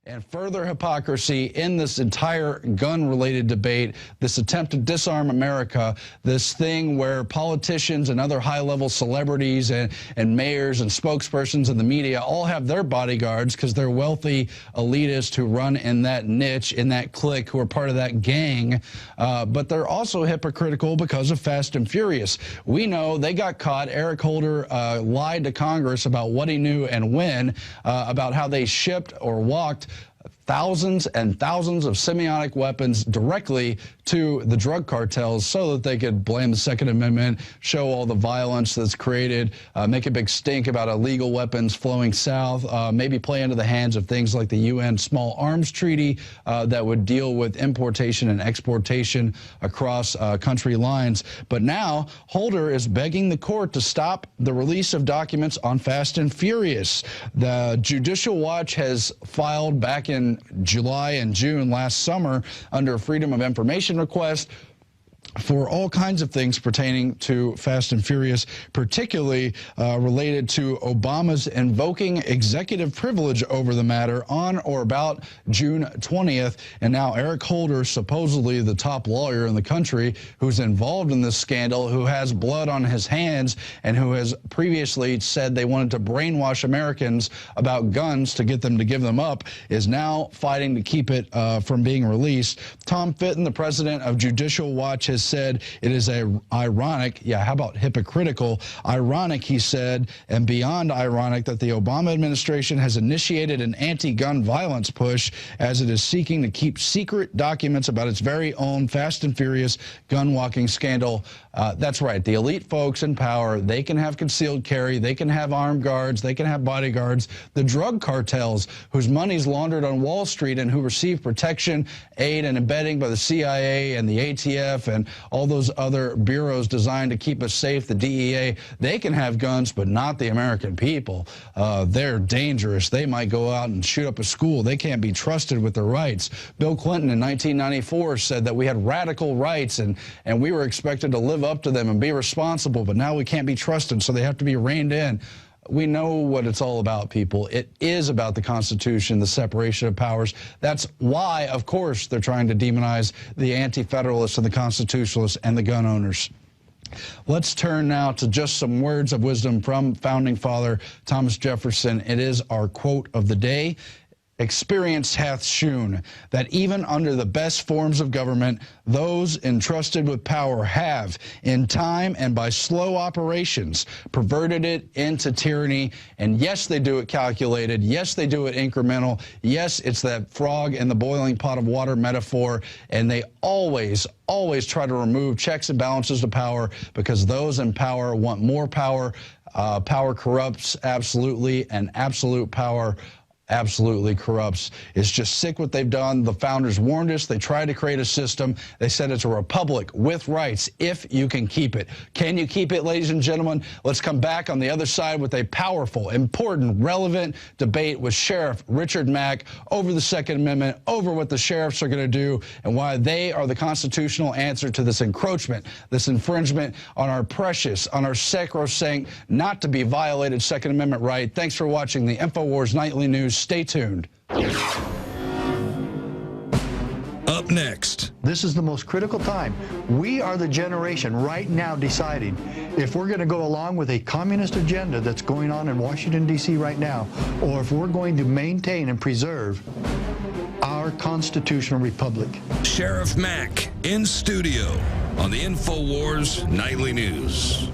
And further hypocrisy in this entire gun-related debate, this attempt to disarm America, this thing where politicians and other high-level celebrities and mayors and spokespersons in the media all have their bodyguards because they're wealthy elitists who run in that niche, in that clique, who are part of that gang. But they're also hypocritical because of Fast and Furious. We know they got caught. Eric Holder lied to Congress about what he knew and when, about how they shipped or walked thousands and thousands of semiotic weapons directly to the drug cartels so that they could blame the Second Amendment, show all the violence that's created, make a big stink about illegal weapons flowing south, maybe play into the hands of things like the UN Small Arms Treaty that would deal with importation and exportation across country lines. But now Holder is begging the court to stop the release of documents on Fast and Furious. The Judicial Watch has filed back in July and June last summer under a Freedom of Information request for all kinds of things pertaining to Fast and Furious, particularly related to Obama's invoking executive privilege over the matter on or about June 20th. And now Eric Holder, supposedly the top lawyer in the country who's involved in this scandal, who has blood on his hands and who has previously said they wanted to brainwash Americans about guns to get them to give them up, is now fighting to keep it from being released. Tom Fitton, the president of Judicial Watch, has said it is ironic, how about hypocritical, ironic, he said, and beyond ironic, that the Obama administration has initiated an anti-gun violence push as it is seeking to keep secret documents about its very own Fast and Furious gun-walking scandal. That's right, the elite folks in power, they can have concealed carry, they can have armed guards, they can have bodyguards. The drug cartels, whose money's laundered on Wall Street and who receive protection, aid, and abetting by the CIA and the ATF and all those other bureaus designed to keep us safe, the DEA, they can have guns, but not the American people. They're dangerous. They might go out and shoot up a school. They can't be trusted with their rights. Bill Clinton in 1994 said that we had radical rights and we were expected to live up to them and be responsible, but now we can't be trusted, so they have to be reined in. We know what it's all about, people. It is about the Constitution, the separation of powers. That's why, of course, they're trying to demonize the anti-federalists and the constitutionalists and the gun owners. Let's turn now to just some words of wisdom from Founding Father Thomas Jefferson. It is our quote of the day. Experience hath shewn that even under the best forms of government, those entrusted with power have, in time and by slow operations, perverted it into tyranny. And yes, they do it calculated. Yes, they do it incremental. Yes, it's that frog in the boiling pot of water metaphor. And they always try to remove checks and balances to power because those in power want more power. Power corrupts absolutely, and absolute power absolutely corrupts. It's just sick what they've done. The founders warned us. They tried to create a system. They said it's a republic with rights if you can keep it. Can you keep it, ladies and gentlemen? Let's come back on the other side with a powerful, important, relevant debate with Sheriff Richard Mack over the Second Amendment, over what the sheriffs are going to do, and why they are the constitutional answer to this encroachment, this infringement on our precious, on our sacrosanct, not to be violated Second Amendment right. Thanks for watching the InfoWars Nightly News. Stay tuned. Up next. This is the most critical time. We are the generation right now deciding if we're going to go along with a communist agenda that's going on in Washington, D.C. right now, or if we're going to maintain and preserve our constitutional republic. Sheriff Mack in studio on the InfoWars Nightly News.